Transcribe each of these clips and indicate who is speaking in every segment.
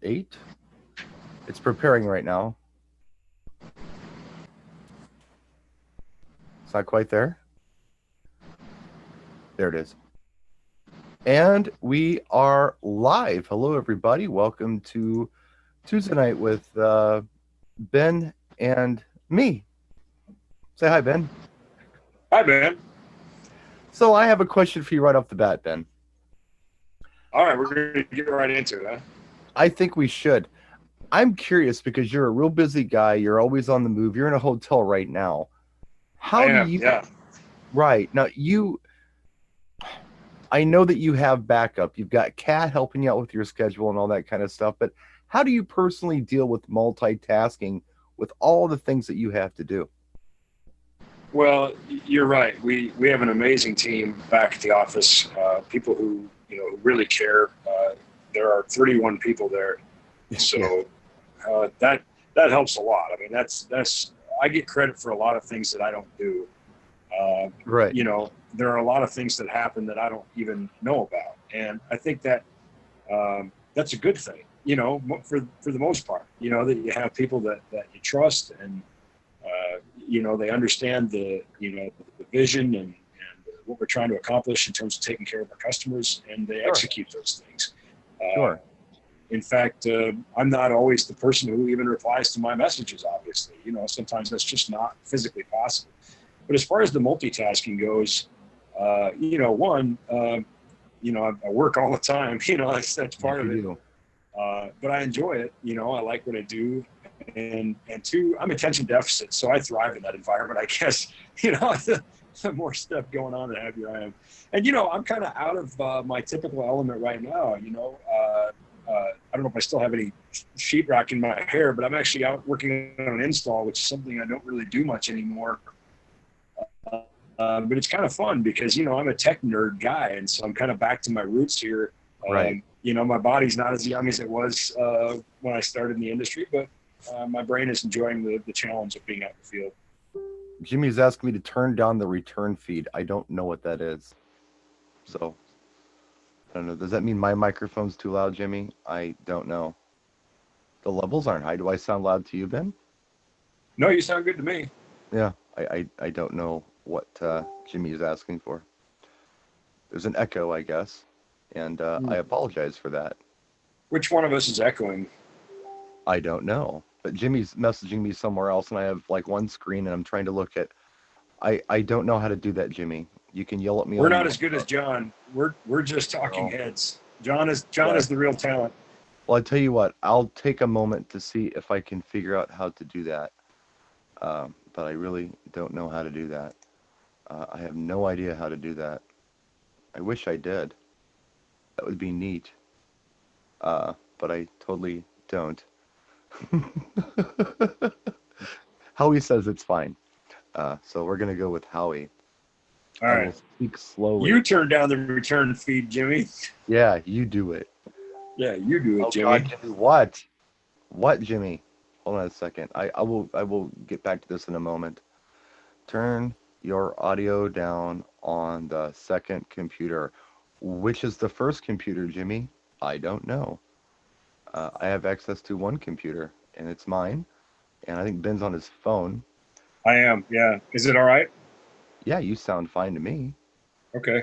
Speaker 1: 8. It's preparing right now. It's not quite there. There it is. And we are live. Hello, everybody. Welcome to Tuesday night with Ben and me. Say hi, Ben.
Speaker 2: Hi, Ben.
Speaker 1: So I have a question for you right off the bat, Ben.
Speaker 2: All right, we're going to get right into it, huh?
Speaker 1: I think we should. I'm curious because you're a real busy guy. You're always on the move. You're in a hotel right now.
Speaker 2: I
Speaker 1: How do
Speaker 2: am,
Speaker 1: you,
Speaker 2: yeah.
Speaker 1: right now, I know that you have backup. You've got Kat helping you out with your schedule and all that kind of stuff. But how do you personally deal with multitasking with all the things that you have to do?
Speaker 2: Well, you're right. We have an amazing team back at the office. People who really care. There are 31 people there,
Speaker 1: Yeah,
Speaker 2: so that helps a lot. I mean, that's I get credit for a lot of things that I don't do. Uh,
Speaker 1: right.
Speaker 2: there are a lot of things that happen that I don't even know about, and I think that that's a good thing. For the most part, that you have people that you trust, and they understand the vision and what we're trying to accomplish in terms of taking care of our customers, and they
Speaker 1: Sure.
Speaker 2: execute those things. Uh,
Speaker 1: Sure.
Speaker 2: in fact, I'm not always the person who even replies to my messages. Obviously, sometimes that's just not physically possible. But as far as the multitasking goes, one, I work all the time. That's
Speaker 1: Yes,
Speaker 2: part
Speaker 1: you
Speaker 2: of it.
Speaker 1: do.
Speaker 2: But I enjoy it. I like what I do, and two, I'm attention deficit, so I thrive in that environment. I guess the more stuff going on, the happier I am. And I'm kind of out of my typical element right now. I don't know if I still have any sheetrock in my hair, but I'm actually out working on an install, which is something I don't really do much anymore. But it's kind of fun because I'm a tech nerd guy, and so I'm kind of back to my roots here.
Speaker 1: Right.
Speaker 2: My body's not as young as it was when I started in the industry, but my brain is enjoying the challenge of being out in the field.
Speaker 1: Jimmy's asking me to turn down the return feed. I don't know what that is. So I don't know. Does that mean my microphone's too loud, Jimmy? I don't know. The levels aren't high. Do I sound loud to you, Ben?
Speaker 2: No, you sound good to me.
Speaker 1: Yeah. I don't know what Jimmy is asking for. There's an echo, I guess. And I apologize for that.
Speaker 2: Which one of us is echoing?
Speaker 1: I don't know. But Jimmy's messaging me somewhere else, and I have like one screen, and I'm trying to look at. I don't know how to do that, Jimmy. You can yell at me
Speaker 2: We're
Speaker 1: all
Speaker 2: not
Speaker 1: you
Speaker 2: as good as
Speaker 1: want.
Speaker 2: John. We're just talking
Speaker 1: No.
Speaker 2: heads. John
Speaker 1: Yeah.
Speaker 2: is the real talent.
Speaker 1: Well, I tell you what. I'll take a moment to see if I can figure out how to do that. But I really don't know how to do that. I have no idea how to do that. I wish I did. That would be neat. But I totally don't. Howie says it's fine. So we're gonna go with Howie.
Speaker 2: All
Speaker 1: I
Speaker 2: right.
Speaker 1: will speak slowly.
Speaker 2: You turn down the return feed, Jimmy.
Speaker 1: Yeah, you do it.
Speaker 2: Yeah, you do it,
Speaker 1: Oh God,
Speaker 2: Jimmy.
Speaker 1: Jimmy, what? What, Jimmy? Hold on a second. I will get back to this in a moment. Turn your audio down on the second computer. Which is the first computer, Jimmy? I don't know. I have access to one computer, and it's mine. And I think Ben's on his phone.
Speaker 2: I am. Yeah. Is it all right?
Speaker 1: Yeah, you sound fine to me.
Speaker 2: Okay.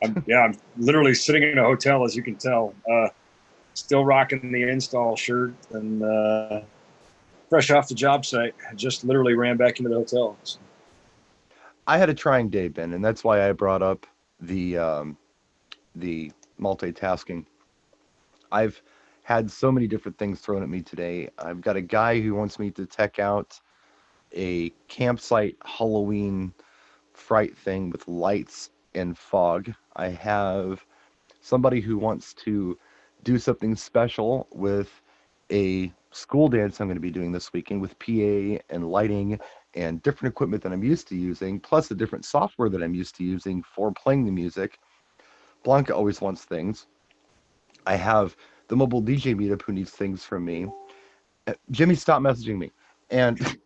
Speaker 2: I'm literally sitting in a hotel, as you can tell. Still rocking the install shirt and fresh off the job site. I just literally ran back into the hotel. So.
Speaker 1: I had a trying day, Ben, and that's why I brought up the multitasking. I've had so many different things thrown at me today. I've got a guy who wants me to tech out a campsite Halloween fright thing with lights and fog. I have somebody who wants to do something special with a school dance I'm going to be doing this weekend with PA and lighting and different equipment that I'm used to using, plus the different software that I'm used to using for playing the music. Blanca always wants things. I have the mobile DJ meetup who needs things from me. Jimmy, stop messaging me. And he's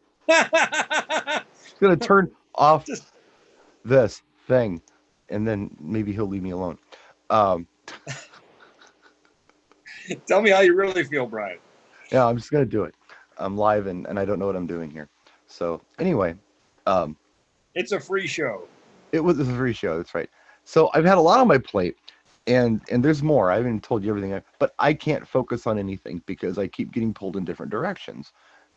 Speaker 1: going to turn off
Speaker 2: Just
Speaker 1: this thing, and then maybe he'll leave me alone. Um,
Speaker 2: Tell me how you really feel, Brian.
Speaker 1: Yeah, I'm just gonna do it. I'm live and I don't know what I'm doing here. So anyway, um,
Speaker 2: It's a free show.
Speaker 1: it was a free show. That's right. So I've had a lot on my plate, and there's more. I haven't told you everything, but I can't focus on anything because I keep getting pulled in different directions.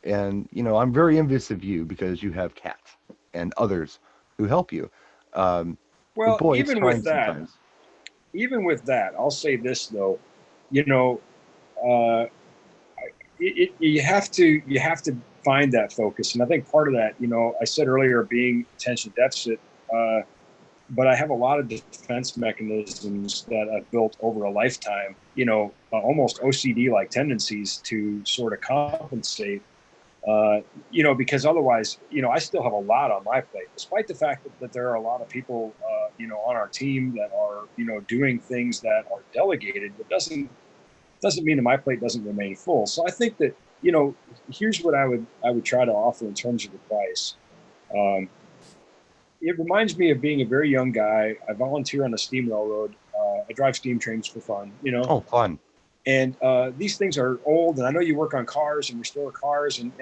Speaker 1: And I'm very envious of you because you have cats and others who help you. Um, but
Speaker 2: Well,
Speaker 1: boy, it's trying sometimes.
Speaker 2: even with that, I'll say this though, you know, uh, you have to find that focus, and I think part of that, I said earlier, being attention deficit, uh, but I have a lot of defense mechanisms that I've built over a lifetime, almost OCD like tendencies to sort of compensate. Because otherwise, I still have a lot on my plate, despite the fact that there are a lot of people, on our team that are, doing things that are delegated, but doesn't mean that my plate doesn't remain full. So I think that, here's what I would try to offer in terms of advice. Um, it reminds me of being a very young guy. I volunteer on a steam railroad. I drive steam trains for fun,
Speaker 1: Oh, fun.
Speaker 2: and these things are old. And I know you work on cars and restore cars, and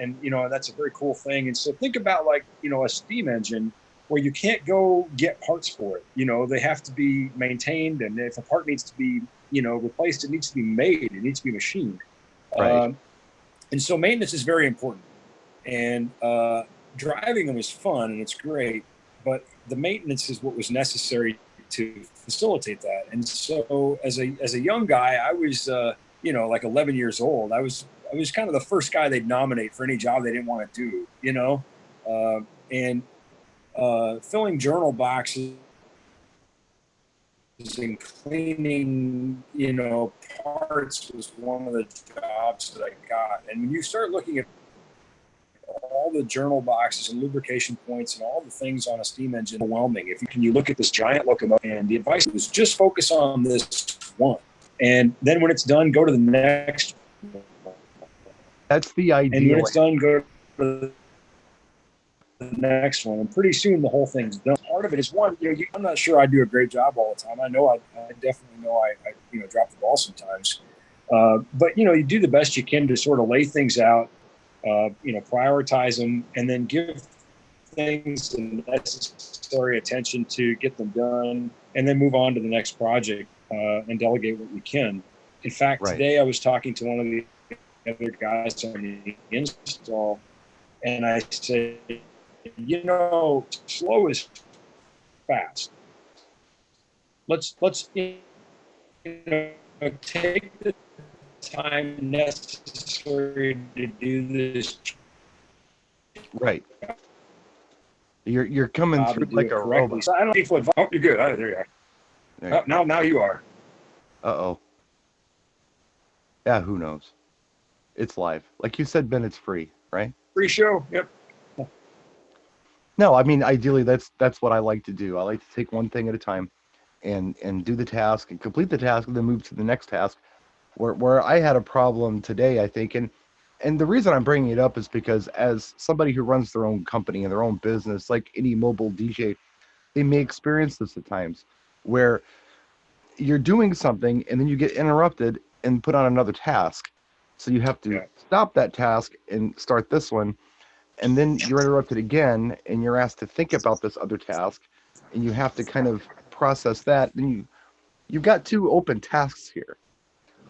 Speaker 2: that's a very cool thing. And so think about like, a steam engine where you can't go get parts for it. They have to be maintained. And if a part needs to be, replaced, it needs to be made. It needs to be machined.
Speaker 1: Right.
Speaker 2: And so maintenance is very important. And driving them is fun and it's great, but the maintenance is what was necessary to facilitate that. And so as a young guy, I was like 11 years old. I was kind of the first guy they'd nominate for any job they didn't want to do, and filling journal boxes and cleaning, parts was one of the jobs that I got. And when you start looking at all the journal boxes and lubrication points and all the things on a steam engine, overwhelming. You look at this giant locomotive, and the advice was just focus on this one, and then when it's done, go to the next one.
Speaker 1: That's the ideal.
Speaker 2: And when it's done, go to the next one, and pretty soon the whole thing's done. Part of it is one, I'm not sure I do a great job all the time. I know I definitely know I drop the ball sometimes, but you do the best you can to sort of lay things out. Prioritize them, and then give things the necessary attention to get them done, and then move on to the next project and delegate what we can. In fact,
Speaker 1: Right.
Speaker 2: Today I was talking to one of the other guys on the install, and I said, slow is fast. Let's take the time necessary to do this.
Speaker 1: Right. You're coming through like a robot.
Speaker 2: So I don't need to. Oh, you're good. Oh, there you are.
Speaker 1: There.
Speaker 2: Now you are.
Speaker 1: Uh-oh. Yeah, who knows? It's live. Like you said, Ben, it's free, right?
Speaker 2: Free show. Yep.
Speaker 1: No, I mean, ideally, that's what I like to do. I like to take one thing at a time and do the task and complete the task and then move to the next task. Where I had a problem today, I think, and the reason I'm bringing it up is because as somebody who runs their own company and their own business, like any mobile DJ, they may experience this at times where you're doing something and then you get interrupted and put on another task. So you have to stop that task and start this one. And then you're interrupted again and you're asked to think about this other task and you have to kind of process that. Then you've got two open tasks here.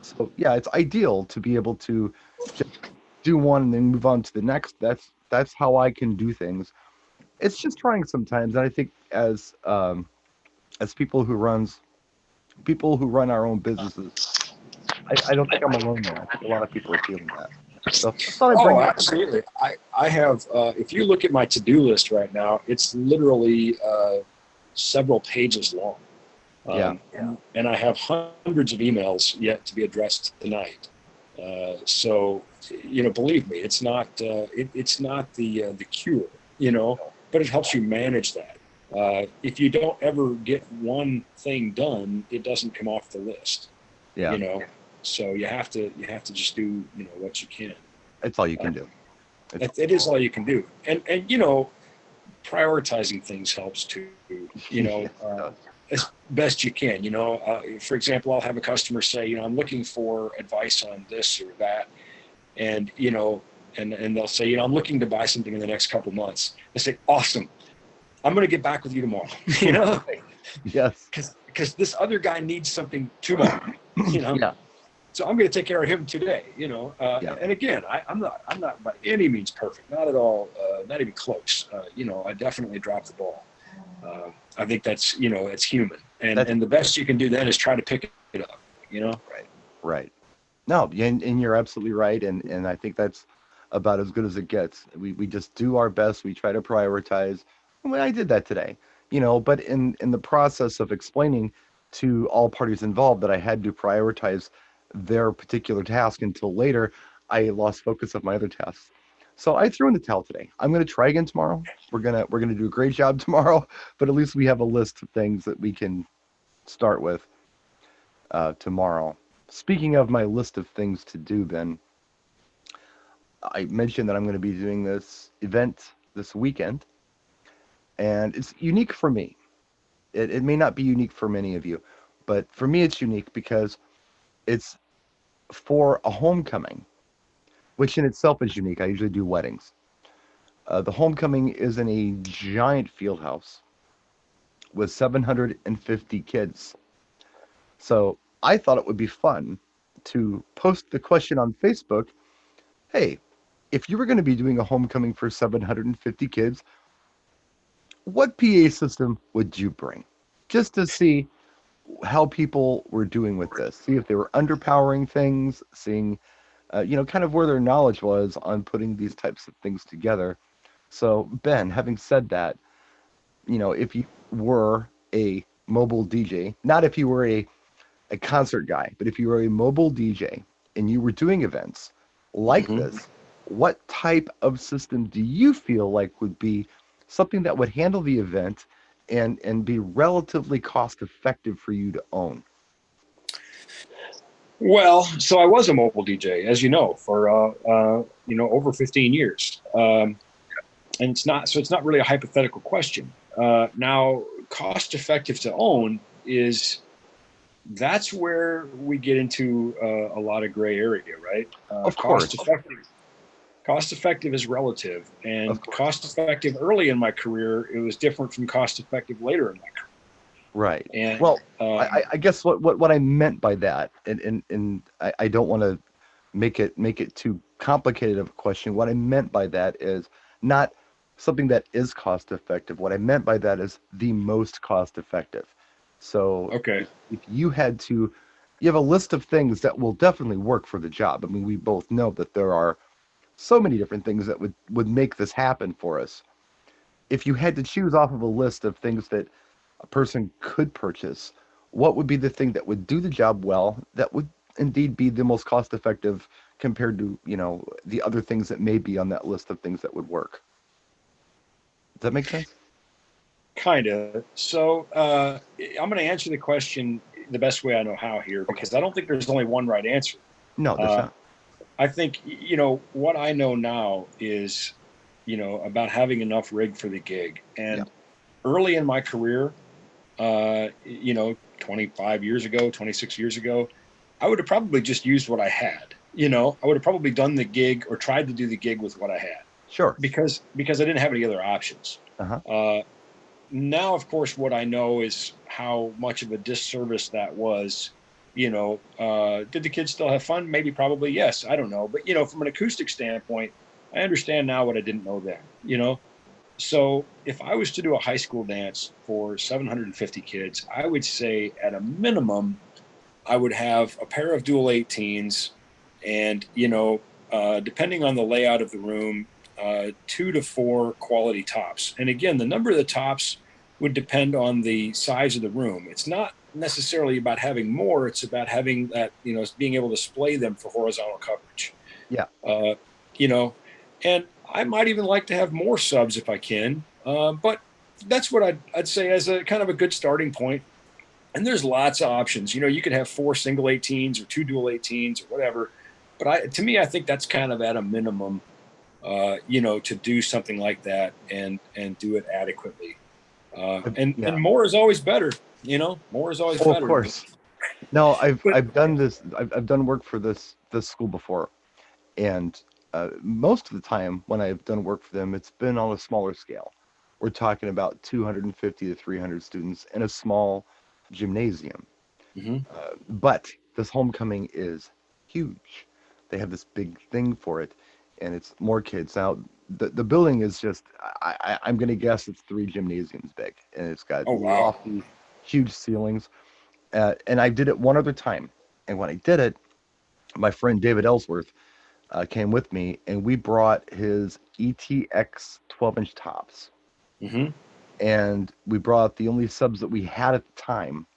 Speaker 1: So yeah, it's ideal to be able to just do one and then move on to the next. That's how I can do things. It's just trying sometimes, and I think as people who run our own businesses, I don't think I'm alone there. I think a lot of people are feeling that. So I thought I'd bring
Speaker 2: absolutely. I have. If you look at my to-do list right now, it's literally several pages long. And I have hundreds of emails yet to be addressed tonight. So, believe me, it's not it's not the cure, but it helps you manage that. If you don't ever get one thing done, it doesn't come off the list.
Speaker 1: Yeah.
Speaker 2: So you have to just do what you can.
Speaker 1: It's all you can do.
Speaker 2: It is all you can do, and prioritizing things helps too. best you can. For example, I'll have a customer say, I'm looking for advice on this or that. And, and they'll say, I'm looking to buy something in the next couple months. I say, awesome. I'm going to get back with you tomorrow,
Speaker 1: Yes.
Speaker 2: Because this other guy needs something tomorrow,
Speaker 1: Yeah.
Speaker 2: So I'm going to take care of him today,
Speaker 1: Yeah.
Speaker 2: And again, I'm not by any means perfect, not at all, not even close. I definitely dropped the ball. I think that's, it's human. And the best you can do then is try to pick it up,
Speaker 1: Right. Right. No, and you're absolutely right. And I think that's about as good as it gets. We just do our best. We try to prioritize. Well, I did that today, but in the process of explaining to all parties involved that I had to prioritize their particular task until later, I lost focus of my other tasks. So I threw in the towel today. I'm gonna try again tomorrow. We're gonna do a great job tomorrow, but at least we have a list of things that we can start with tomorrow. Speaking of my list of things to do, Ben, I mentioned that I'm going to be doing this event this weekend, and it's unique for me. It may not be unique for many of you, but for me, it's unique because it's for a homecoming, which in itself is unique. I usually do weddings. The homecoming is in a giant field house with 750 kids. So I thought it would be fun to post the question on Facebook. Hey, if you were going to be doing a homecoming for 750 kids, what PA system would you bring? Just to see how people were doing with this. See if they were underpowering things, seeing, kind of where their knowledge was on putting these types of things together. So, Ben, having said that, if you were a mobile DJ, not if you were a concert guy, but if you were a mobile DJ and you were doing events like
Speaker 2: Mm-hmm.
Speaker 1: this, what type of system do you feel like would be something that would handle the event and be relatively cost effective for you to own?
Speaker 2: Well, so I was a mobile DJ, as you know, for over 15 years, and it's not really a hypothetical question. Now, cost effective to own that's where we get into a lot of gray area, right?
Speaker 1: Of course.
Speaker 2: Cost effective is relative,
Speaker 1: Of
Speaker 2: and
Speaker 1: course.
Speaker 2: cost effective early in my career, it was different from cost effective later in my career.
Speaker 1: Right.
Speaker 2: And
Speaker 1: Well, I guess what I meant by that, and I don't want to make it too complicated of a question. What I meant by that is not something that is cost effective. What I meant by that is the most cost effective. So
Speaker 2: okay,
Speaker 1: if you had to, you have a list of things that will definitely work for the job. I mean, we both know that there are so many different things that would make this happen for us. If you had to choose off of a list of things that a person could purchase, what would be the thing that would do the job well, that would indeed be the most cost effective compared to, the other things that may be on that list of things that would work? Does that make sense?
Speaker 2: kind of. So I'm going to answer the question the best way I know how here,
Speaker 1: Okay.
Speaker 2: because I don't think there's only one right answer.
Speaker 1: No, there's not.
Speaker 2: I think, what I know now is, about having enough rig for the gig. And
Speaker 1: Yeah.
Speaker 2: early in my career, 25 years ago, 26 years ago, I would have probably just used what I had. I would have probably done the gig or tried to do the gig with what I had,
Speaker 1: Sure.
Speaker 2: because I didn't have any other options.
Speaker 1: Uh-huh.
Speaker 2: Now, of course, what I know is how much of a disservice that was. Did the kids still have fun? Maybe, probably, yes. I don't know. But, from an acoustic standpoint, I understand now what I didn't know then. So if I was to do a high school dance for 750 kids, I would say at a minimum, I would have a pair of dual 18s and, depending on the layout of the room, 2 to 4 quality tops. And again, the number of the tops would depend on the size of the room. It's not necessarily about having more. It's about having that, being able to display them for horizontal coverage.
Speaker 1: Yeah.
Speaker 2: And I might even like to have more subs if I can. But that's what I'd say as a kind of a good starting point. And there's lots of options. You can have 4 single 18s or 2 dual 18s or whatever. But to me, I think that's kind of at a minimum, to do something like that and do it adequately. And more is always better. You know, more is always
Speaker 1: Oh, of
Speaker 2: better.
Speaker 1: course. No,
Speaker 2: But
Speaker 1: I've done this. I've done work for this school before, and most of the time when I've done work for them, it's been on a smaller scale. We're talking about 250 to 300 students in a small gymnasium.
Speaker 2: hmm
Speaker 1: But this homecoming is huge. They have this big thing for it, and it's more kids. Now, the building is just, I'm going to guess it's 3 gymnasiums big, and it's got
Speaker 2: oh wow.
Speaker 1: lofty, huge ceilings. And I did it one other time. And when I did it, my friend David Ellsworth came with me, and we brought his ETX 12-inch tops.
Speaker 2: hmm
Speaker 1: And we brought the only subs that we had at the time,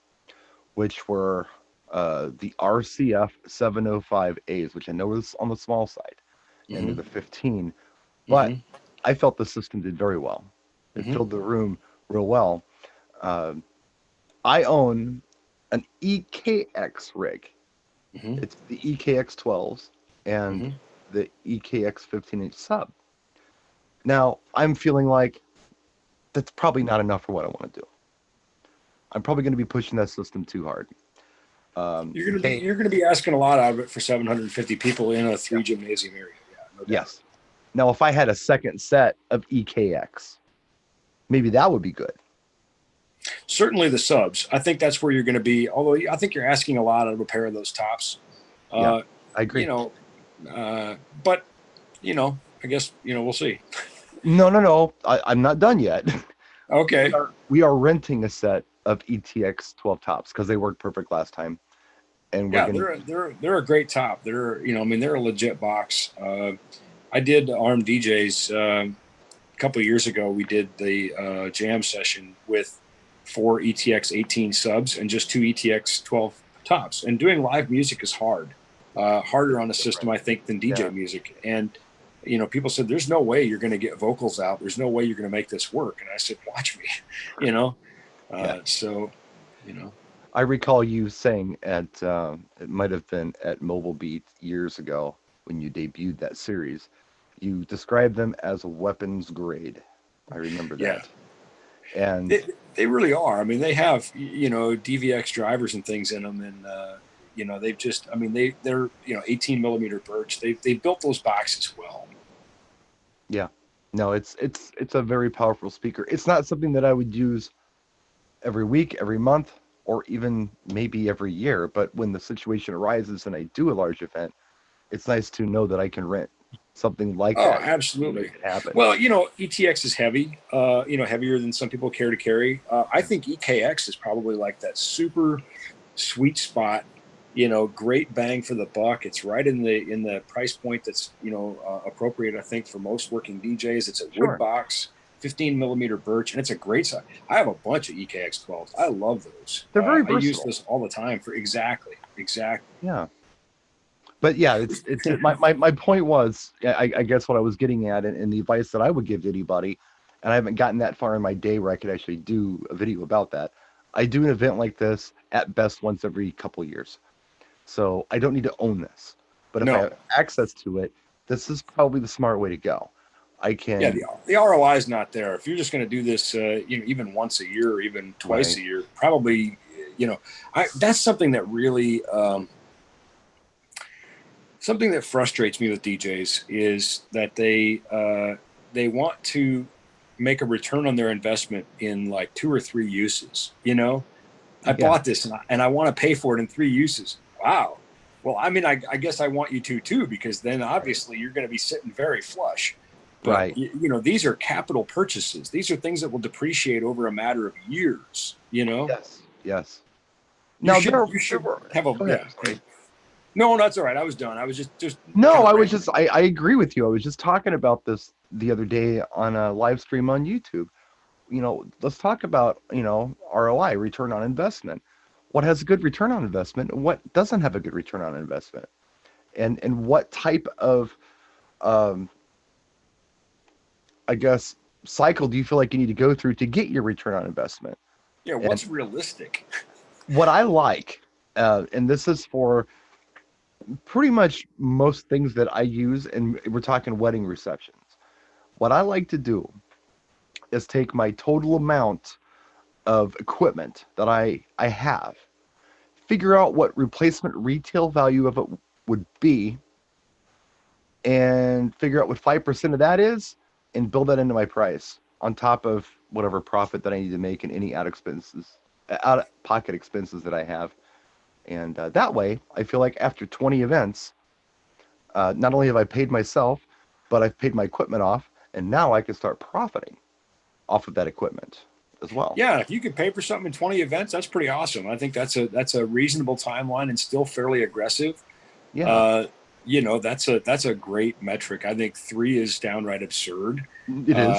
Speaker 1: which were the RCF 705As, which I know is on the small side, and they're
Speaker 2: hmm
Speaker 1: the 15. But
Speaker 2: hmm
Speaker 1: I felt the system did very well. It
Speaker 2: hmm
Speaker 1: filled the room real well. Uh, I own an EKX rig.
Speaker 2: hmm
Speaker 1: It's the EKX 12s and
Speaker 2: hmm
Speaker 1: the EKX 15-inch sub. Now, I'm feeling like that's probably not enough for what I want to do. I'm probably going to be pushing that system too hard. Okay,
Speaker 2: You're gonna be asking a lot out of it for 750 people in a
Speaker 1: yeah,
Speaker 2: 3 gymnasium area. Yeah, no doubt.
Speaker 1: yes. Now, if I had a second set of EKX, maybe that would be good.
Speaker 2: Certainly the subs. I think that's where you're going to be. Although I think you're asking a lot out of a pair of those tops.
Speaker 1: Yeah,
Speaker 2: Uh,
Speaker 1: I
Speaker 2: you
Speaker 1: agree.
Speaker 2: know, but I guess we'll see.
Speaker 1: No, no, no. I'm not done yet.
Speaker 2: Okay.
Speaker 1: We are renting a set of ETX 12 tops because they worked perfect last time, and we're
Speaker 2: Yeah,
Speaker 1: gonna.
Speaker 2: they're a great top. I mean, they're a legit box. I did Arm DJs a couple of years ago. We did the jam session with 4 ETX 18 subs and just 2 ETX 12 tops. And doing live music is hard, harder on a system, I think, than DJ
Speaker 1: Yeah,
Speaker 2: music. And people said, "There's no way you're going to get vocals out. There's no way you're going to make this work." And I said, "Watch me," you know.
Speaker 1: yeah.
Speaker 2: So, you know,
Speaker 1: I recall you saying at it might have been at Mobile Beat years ago when you debuted that series. You described them as weapons grade. I remember
Speaker 2: yeah.
Speaker 1: that. And
Speaker 2: They really are. I mean, they have DVX drivers and things in them, and they've just. I mean, they're 18 millimeter birch. They built those boxes well.
Speaker 1: yeah, no, it's a very powerful speaker. It's not something that I would use every week, every month, or even maybe every year. But when the situation arises and I do a large event, it's nice to know that I can rent something like
Speaker 2: Oh,
Speaker 1: that to
Speaker 2: absolutely.
Speaker 1: make it happen.
Speaker 2: Well, ETX is heavy. Heavier than some people care to carry. I think EKX is probably like that super sweet spot. Great bang for the buck. It's right in the price point that's appropriate. I think for most working DJs, it's a wood
Speaker 1: Sure,
Speaker 2: box, 15 millimeter birch, and it's a great size. I have a bunch of EKX 12s. I love those.
Speaker 1: they're very
Speaker 2: I use
Speaker 1: versatile.
Speaker 2: those all the time for exactly.
Speaker 1: Yeah. But yeah, my point was, I guess what I was getting at, and the advice that I would give to anybody, and I haven't gotten that far in my day where I could actually do a video about that. I do an event like this at best once every couple years, so I don't need to own this. But if I
Speaker 2: No,
Speaker 1: have access to it, this is probably the smart way to go. I
Speaker 2: yeah,
Speaker 1: can,
Speaker 2: the ROI is not there. If you're just going to do this, even once a year or even twice
Speaker 1: right?
Speaker 2: a year, probably, that's something that really, something that frustrates me with DJs is that they want to make a return on their investment in like 2 or 3 uses. I
Speaker 1: Yeah,
Speaker 2: bought this and I want to pay for it in 3 uses. Wow. Well, I mean, I guess I want you to too, because then
Speaker 1: right,
Speaker 2: obviously you're going to be sitting very flush. But
Speaker 1: right.
Speaker 2: these are capital purchases. These are things that will depreciate over a matter of years.
Speaker 1: Yes, yes.
Speaker 2: You
Speaker 1: Now
Speaker 2: should
Speaker 1: there,
Speaker 2: you
Speaker 1: there
Speaker 2: should
Speaker 1: were.
Speaker 2: have a
Speaker 1: Go ahead.
Speaker 2: yeah.
Speaker 1: I'm sorry.
Speaker 2: No, that's all right. I was done. I was just
Speaker 1: No,
Speaker 2: kind of
Speaker 1: I was
Speaker 2: ranting.
Speaker 1: just I agree with you. I was just talking about this the other day on a live stream on YouTube. Let's talk about, ROI, return on investment. What has a good return on investment and what doesn't have a good return on investment? And what type of um I guess cycle do you feel like you need to go through to get your return on investment?
Speaker 2: Yeah,
Speaker 1: And
Speaker 2: what's realistic?
Speaker 1: what I like, and this is for pretty much most things that I use, and we're talking wedding receptions. What I like to do is take my total amount of equipment that I have, figure out what replacement retail value of it would be, and figure out what 5% of that is, and build that into my price on top of whatever profit that I need to make in any out of pocket expenses that I have. And that way, I feel like after 20 events, not only have I paid myself, but I've paid my equipment off, and now I can start profiting off of that equipment as well.
Speaker 2: Yeah, if you could pay for something in 20 events, that's pretty awesome. I think that's a reasonable timeline and still fairly aggressive.
Speaker 1: Yeah,
Speaker 2: Uh, that's a great metric. I think 3 is downright absurd.
Speaker 1: it is.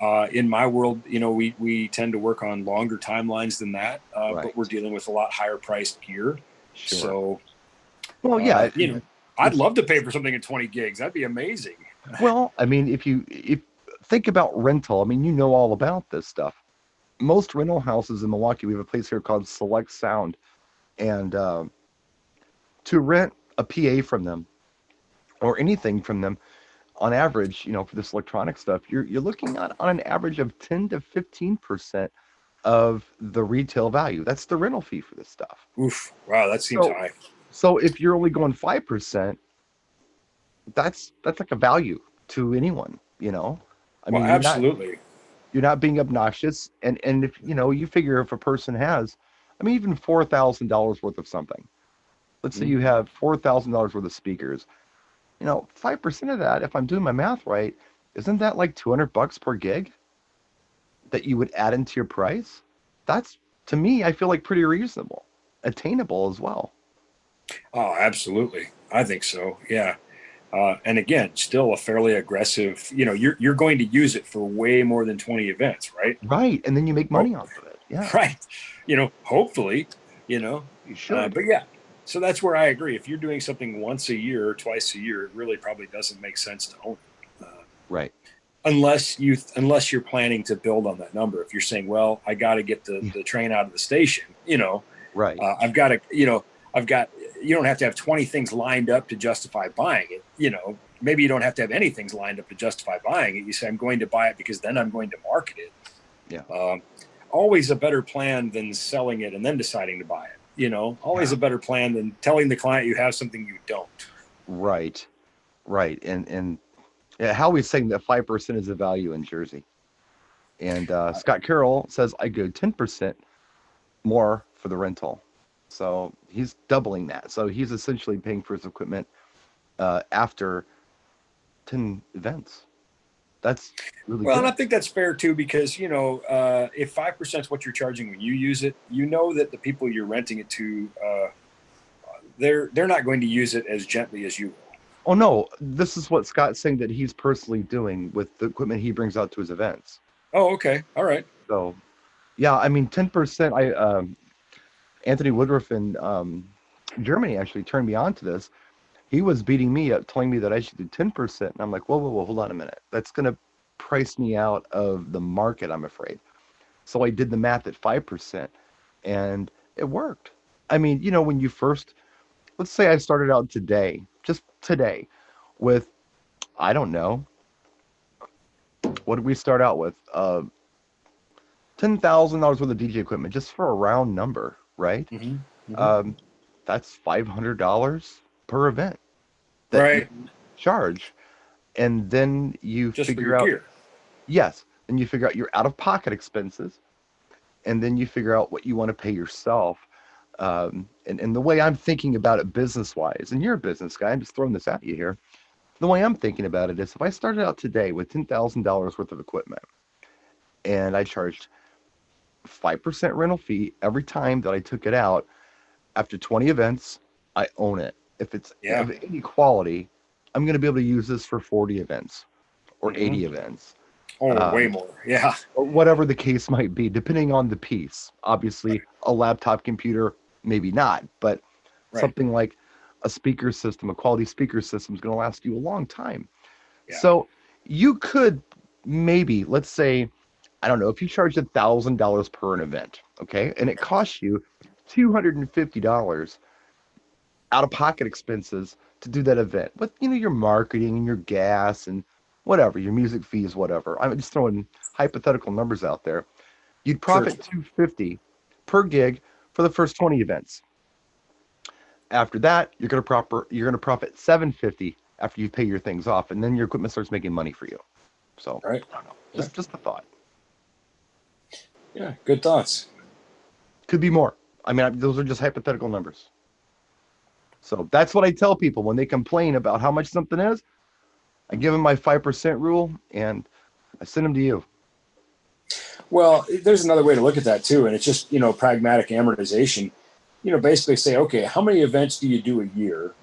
Speaker 2: Uh, in my world, we tend to work on longer timelines than that, but we're
Speaker 1: Right.
Speaker 2: dealing with a lot higher priced gear.
Speaker 1: Sure.
Speaker 2: So,
Speaker 1: Well, yeah,
Speaker 2: I'd
Speaker 1: it's
Speaker 2: love to pay for something in 20 gigs. That'd be amazing.
Speaker 1: well, I mean, if think about rental, I mean, you know all about this stuff. Most rental houses in Milwaukee, we have a place here called Select Sound, and to rent a PA from them or anything from them, on average, for this electronic stuff, you're looking at on an average of 10 to 15% of the retail value. That's the rental fee for this stuff.
Speaker 2: Oof. Wow, that seems
Speaker 1: So
Speaker 2: high.
Speaker 1: so if you're only going 5%, that's like a value to anyone, you know. I
Speaker 2: Well,
Speaker 1: mean,
Speaker 2: absolutely.
Speaker 1: you're not being obnoxious, and if you figure if a person has, I mean, even $4,000 worth of something. Let's say
Speaker 2: Mhm.
Speaker 1: you have $4,000 worth of speakers. 5% of that, if I'm doing my math right, isn't that like $200 per gig that you would add into your price? That's, to me, I feel like pretty reasonable, attainable as well.
Speaker 2: Oh, absolutely. I think so. Yeah. And again, still a fairly aggressive. You're going to use it for way more than 20 events, right?
Speaker 1: Right, and then you make
Speaker 2: Oh,
Speaker 1: money off of it. Yeah,
Speaker 2: right. Hopefully. You know,
Speaker 1: you should.
Speaker 2: but yeah. So that's where I agree. If you're doing something once a year or twice a year, it really probably doesn't make sense to own it.
Speaker 1: Right.
Speaker 2: Unless you're planning to build on that number. If you're saying, well, I got to get the
Speaker 1: Yeah.
Speaker 2: the train out of the station,
Speaker 1: Right.
Speaker 2: I've got to, I've got, you don't have to have 20 things lined up to justify buying it. Maybe you don't have to have any things lined up to justify buying it. You say, I'm going to buy it because then I'm going to market it.
Speaker 1: Yeah.
Speaker 2: Always a better plan than selling it and then deciding to buy it. Always
Speaker 1: Yeah.
Speaker 2: a better plan than telling the client you have something you don't.
Speaker 1: Right. Right. And yeah, Howie's saying that 5% is the value in Jersey. And Scott Carroll says I go 10% more for the rental. So he's doubling that. So he's essentially paying for his equipment after 10 events. That's really
Speaker 2: Well, and I
Speaker 1: good.
Speaker 2: think that's fair too, because if 5% is what you're charging when you use it, that the people you're renting it to, they're not going to use it as gently as you will.
Speaker 1: Oh no, this is what Scott's saying that he's personally doing with the equipment he brings out to his events.
Speaker 2: Oh, okay, all right.
Speaker 1: So yeah, I mean 10%. Anthony Woodruff in Germany actually turned me on to this. He was beating me up, telling me that I should do 10%, and I'm like, whoa, whoa, whoa, hold on a minute. That's gonna price me out of the market, I'm afraid. So I did the math at 5%, and it worked. I mean, when you first, let's say I started out today, just today, with, I don't know, what did we start out with? $10,000 worth of DJ equipment, just for a round number, right?
Speaker 2: Mm-hmm. Mm-hmm.
Speaker 1: Um, that's $500 per event that you
Speaker 2: Right,
Speaker 1: charge. And then you
Speaker 2: just for your
Speaker 1: figure out,
Speaker 2: gear.
Speaker 1: yes, then you figure out your out of pocket expenses, and then you figure out what you want to pay yourself. And the way I'm thinking about it business wise, and you're a business guy, I'm just throwing this at you here. The way I'm thinking about it is if I started out today with $10,000 worth of equipment and I charged 5% rental fee every time that I took it out, after 20 events, I own it. If it's
Speaker 2: Yeah.
Speaker 1: of any quality, I'm going to be able to use this for 40 events or
Speaker 2: Mm-hmm.
Speaker 1: 80 events,
Speaker 2: Oh, way more. Yeah.
Speaker 1: or whatever the case might be, depending on the piece. Obviously,
Speaker 2: Right.
Speaker 1: a laptop computer, maybe not, but
Speaker 2: Right.
Speaker 1: something like a speaker system, a quality speaker system is going to last you a long time.
Speaker 2: Yeah.
Speaker 1: So you could maybe, let's say, I don't know, if you charge $1,000 per an event, okay, and it costs you $250 out of pocket expenses to do that event with your marketing and your gas and whatever, your music fees, whatever. I'm just throwing hypothetical numbers out there. You'd
Speaker 2: Sure.
Speaker 1: profit $250 per gig for the first 20 events. After that, you're gonna profit $750 after you pay your things off, and then your equipment starts making money for you. So
Speaker 2: Right.
Speaker 1: I don't know.
Speaker 2: Yeah.
Speaker 1: Just a thought.
Speaker 2: Yeah. Good thoughts.
Speaker 1: Could be more. I mean, those are just hypothetical numbers. So that's what I tell people when they complain about how much something is. I give them my 5% rule, and I send them to you.
Speaker 2: Well, there's another way to look at that too, and it's just pragmatic amortization. Basically say, okay, how many events do you do a year,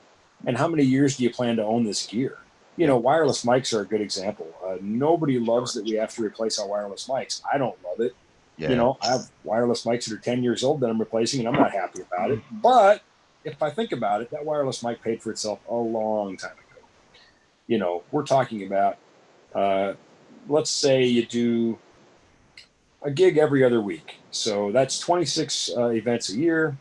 Speaker 2: and how many years do you plan to own this gear? Wireless mics are a good example. Nobody loves that we have to replace our wireless mics. I don't love it.
Speaker 1: Yeah.
Speaker 2: I have wireless mics that are 10 years old that I'm replacing, and I'm not happy about it. But if I think about it, that wireless mic paid for itself a long time ago. We're talking about, let's say you do a gig every other week. So that's 26 events a year.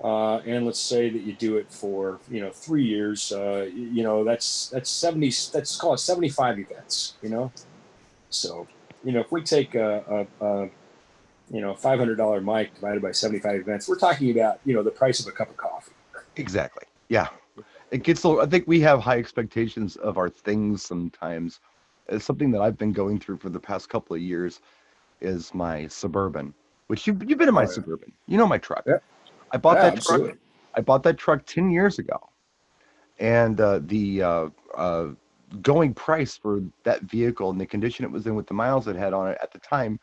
Speaker 2: And let's say that you do it for 3 years. That's 70. Let's call it 75 events. So if we take a $500 mic divided by 75 events, we're talking about the price of a cup of coffee.
Speaker 1: Exactly. Yeah. It gets. I think we have high expectations of our things sometimes. It's something that I've been going through for the past couple of years. Is my Suburban, which you've been in my Suburban. You know my truck.
Speaker 2: Yeah.
Speaker 1: I bought that
Speaker 2: absolutely.
Speaker 1: truck. I bought that truck 10 years ago, and the going price for that vehicle and the condition it was in with the miles it had on it at the time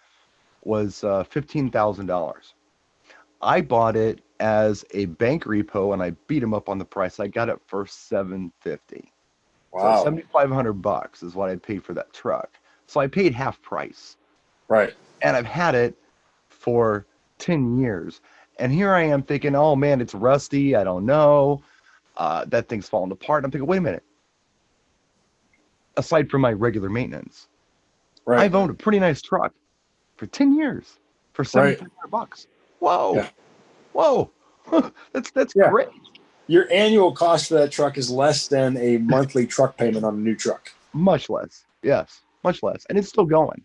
Speaker 1: was $15,000. I bought it as a bank repo, and I beat him up on the price. I got it for $750.
Speaker 2: Wow.
Speaker 1: So $7,500 is what I paid for that truck. So I paid half price.
Speaker 2: Right.
Speaker 1: And I've had it for 10 years. And here I am thinking, oh man, it's rusty. I don't know. That thing's falling apart. I'm thinking, wait a minute. Aside from my regular maintenance,
Speaker 2: Right.
Speaker 1: I've owned a pretty nice truck for 10 years for $7,500. Whoa.
Speaker 2: Yeah.
Speaker 1: Whoa. That's
Speaker 2: Yeah.
Speaker 1: great.
Speaker 2: Your annual cost for that truck is less than a monthly truck payment on a new truck.
Speaker 1: Much less. Yes. Much less. And it's still going.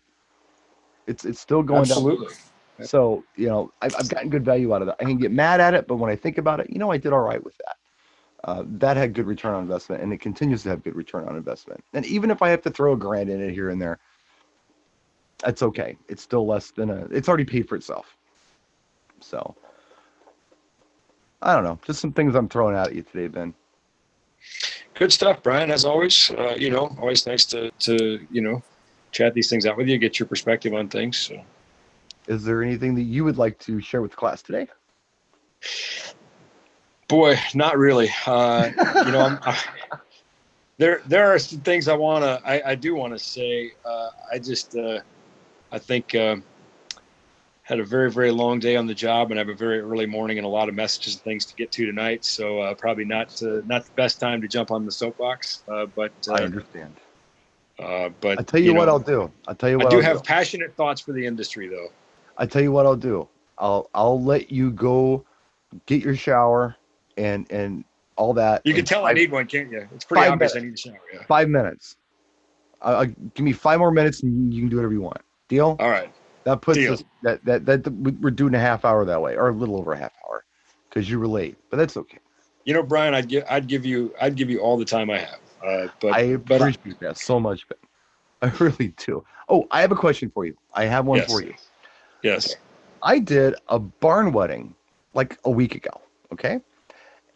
Speaker 1: It's still going
Speaker 2: Absolutely.
Speaker 1: down. So, I've gotten good value out of that. I can get mad at it, but when I think about it, I did all right with that. That had good return on investment, and it continues to have good return on investment. And even if I have to throw $1,000 in it here and there, that's okay. It's still less than it's already paid for itself. So, I don't know. Just some things I'm throwing out at you today, Ben.
Speaker 2: Good stuff, Brian. As always, always nice to chat these things out with you, get your perspective on things. So.
Speaker 1: Is there anything that you would like to share with class today?
Speaker 2: Boy, not really. There are some things I do want to say. I think had a very, very long day on the job, and I have a very early morning and a lot of messages and things to get to tonight. So probably not the best time to jump on the soapbox. But
Speaker 1: I understand.
Speaker 2: But
Speaker 1: I'll tell you what I'll do. I'll tell you what
Speaker 2: I do
Speaker 1: I'll
Speaker 2: have
Speaker 1: do.
Speaker 2: passionate thoughts for the industry, though.
Speaker 1: I tell you what I'll do. I'll let you go get your shower and all that.
Speaker 2: You can tell I need one, can't you? It's pretty obvious I need a shower. Yeah.
Speaker 1: 5 minutes. Give me 5 more minutes, and you can do whatever you want. Deal?
Speaker 2: All right.
Speaker 1: That puts us that we're doing a half hour that way, or a little over a half hour, because you were late. But that's okay.
Speaker 2: Brian, I'd give you all the time I have.
Speaker 1: I appreciate that so much, Ben. I really do. Oh, I have a question for you. I have one for you.
Speaker 2: Yes.
Speaker 1: I did a barn wedding like a week ago. Okay.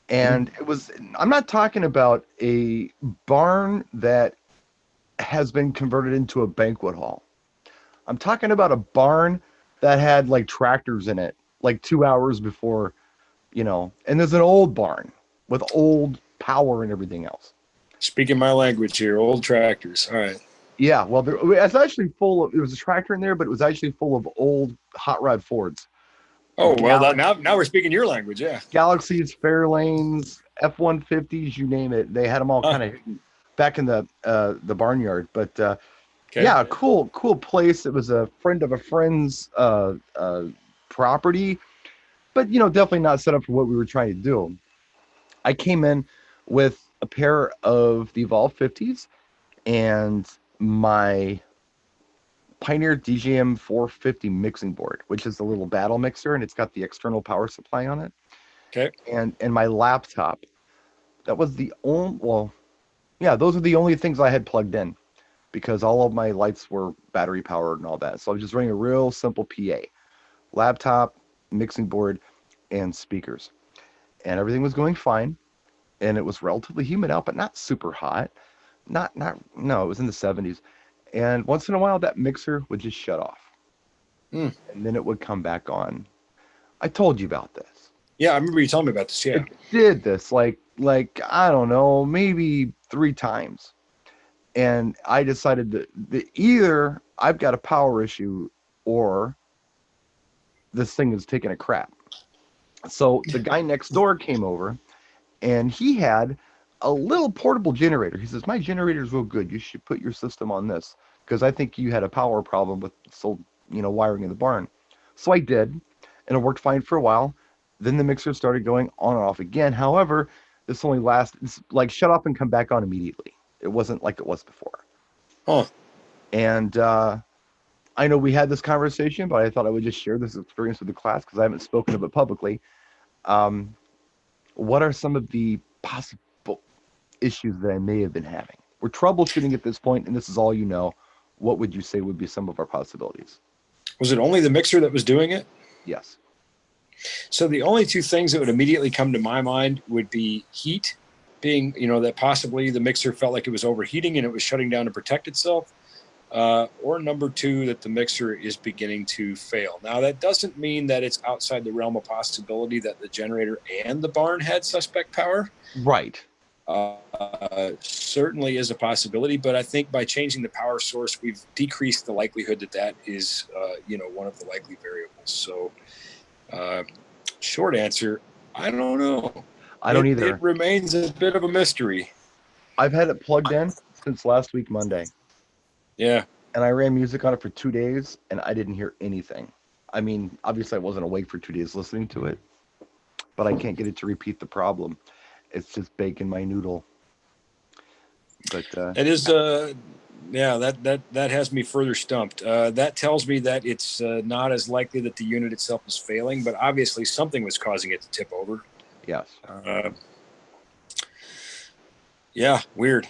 Speaker 1: And it was, I'm not talking about a barn that has been converted into a banquet hall. I'm talking about a barn that had like tractors in it, like 2 hours before, and there's an old barn with old power and everything else.
Speaker 2: Speaking my language here, old tractors. All right.
Speaker 1: Yeah, well, it's actually there was a tractor in there, but it was actually full of old hot rod Fords.
Speaker 2: Oh, well, now we're speaking your language, yeah.
Speaker 1: Galaxies, Fairlanes, F-150s, you name it. They had them all kind of back in the barnyard. But yeah, cool place. It was a friend of a friend's property, but definitely not set up for what we were trying to do. I came in with a pair of the Evolve 50s and my Pioneer DJM 450 mixing board, which is a little battle mixer, and it's got the external power supply on it.
Speaker 2: Okay.
Speaker 1: And my laptop. That was the only. Well, yeah, those are the only things I had plugged in because all of my lights were battery powered and all that. So I was just running a real simple PA, laptop, mixing board, and speakers, and everything was going fine. And it was relatively humid out, but not super hot. No, it was in the 70s. And once in a while, that mixer would just shut off,
Speaker 2: Hmm.
Speaker 1: and then it would come back on. I told you about this.
Speaker 2: Yeah, I remember you telling me about this. Yeah.
Speaker 1: It did this like I don't know, maybe 3 times. And I decided that either I've got a power issue or this thing is taking a crap. So the guy next door came over and he had a little portable generator. He says, "My generator's real good. You should put your system on this because I think you had a power problem with wiring in the barn." So I did, and it worked fine for a while. Then the mixer started going on and off again. However, this only it's like shut off and come back on immediately. It wasn't like it was before.
Speaker 2: Huh.
Speaker 1: And I know we had this conversation, but I thought I would just share this experience with the class because I haven't spoken of it publicly. What are some of the possible issues that I may have been having? We're troubleshooting at this point, and this is all you know. What would you say would be some of our possibilities?
Speaker 2: Was it only the mixer that was doing it?
Speaker 1: Yes.
Speaker 2: So the only two things that would immediately come to my mind would be heat, being, that possibly the mixer felt like it was overheating and it was shutting down to protect itself. Or number two, that the mixer is beginning to fail. Now, that doesn't mean that it's outside the realm of possibility that the generator and the barn had suspect power.
Speaker 1: Right.
Speaker 2: Certainly is a possibility, but I think by changing the power source, we've decreased the likelihood that is, one of the likely variables. So, short answer, I don't know.
Speaker 1: I don't either.
Speaker 2: It remains a bit of a mystery.
Speaker 1: I've had it plugged in since last week, Monday.
Speaker 2: Yeah.
Speaker 1: And I ran music on it for 2 days, and I didn't hear anything. I mean, obviously I wasn't awake for 2 days listening to it, but I can't get it to repeat the problem. It's just baking my noodle. But
Speaker 2: it is that has me further stumped. That tells me that it's not as likely that the unit itself is failing, but obviously something was causing it to tip over.
Speaker 1: Yes.
Speaker 2: Yeah, weird.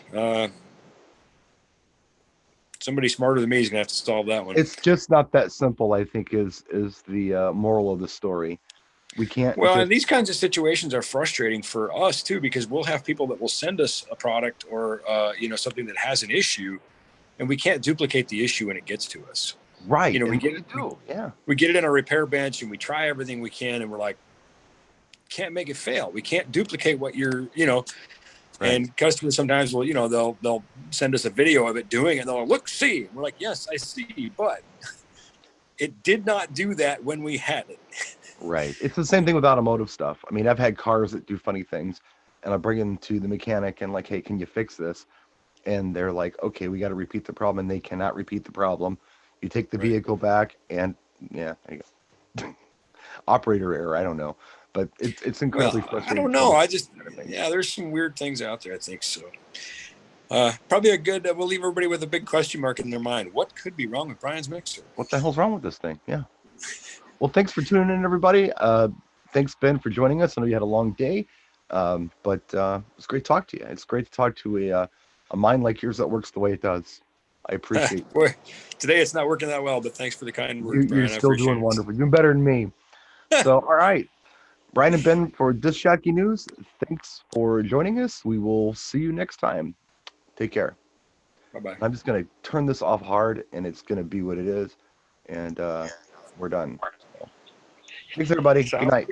Speaker 2: Somebody smarter than me is gonna have to solve that one.
Speaker 1: It's just not that simple, I think, is the moral of the story. We can't.
Speaker 2: Well, and these kinds of situations are frustrating for us too, because we'll have people that will send us a product or something that has an issue, and we can't duplicate the issue when it gets to us.
Speaker 1: Right.
Speaker 2: We get it. We get it in a repair bench, and we try everything we can, and we're like, can't make it fail. We can't duplicate what you're. Right. And customers sometimes will, they'll send us a video of it doing it. And they'll look, see. And we're like, yes, I see, but it did not do that when we had it.
Speaker 1: Right. It's the same thing with automotive stuff. I mean, I've had cars that do funny things, and I bring them to the mechanic and like, hey, can you fix this? And they're like, okay, we got to repeat the problem, and they cannot repeat the problem. You take the vehicle back, and yeah, there you go. Operator error. I don't know. But it's incredibly frustrating.
Speaker 2: I don't know. There's some weird things out there, I think so. Probably we'll leave everybody with a big question mark in their mind. What could be wrong with Brian's mixer?
Speaker 1: What the hell's wrong with this thing? Yeah. Well, thanks for tuning in, everybody. Thanks, Ben, for joining us. I know you had a long day, but it's great to talk to you. It's great to talk to a mind like yours that works the way it does. I appreciate it.
Speaker 2: Boy, today it's not working that well, but thanks for the kind words, Brian.
Speaker 1: You're still doing wonderful. You're doing better than me. So, all right. Brian and Ben for Disc Jockey News, thanks for joining us. We will see you next time. Take care.
Speaker 2: Bye-bye.
Speaker 1: I'm just going to turn this off hard, and it's going to be what it is. And we're done. So, thanks, everybody. Good night.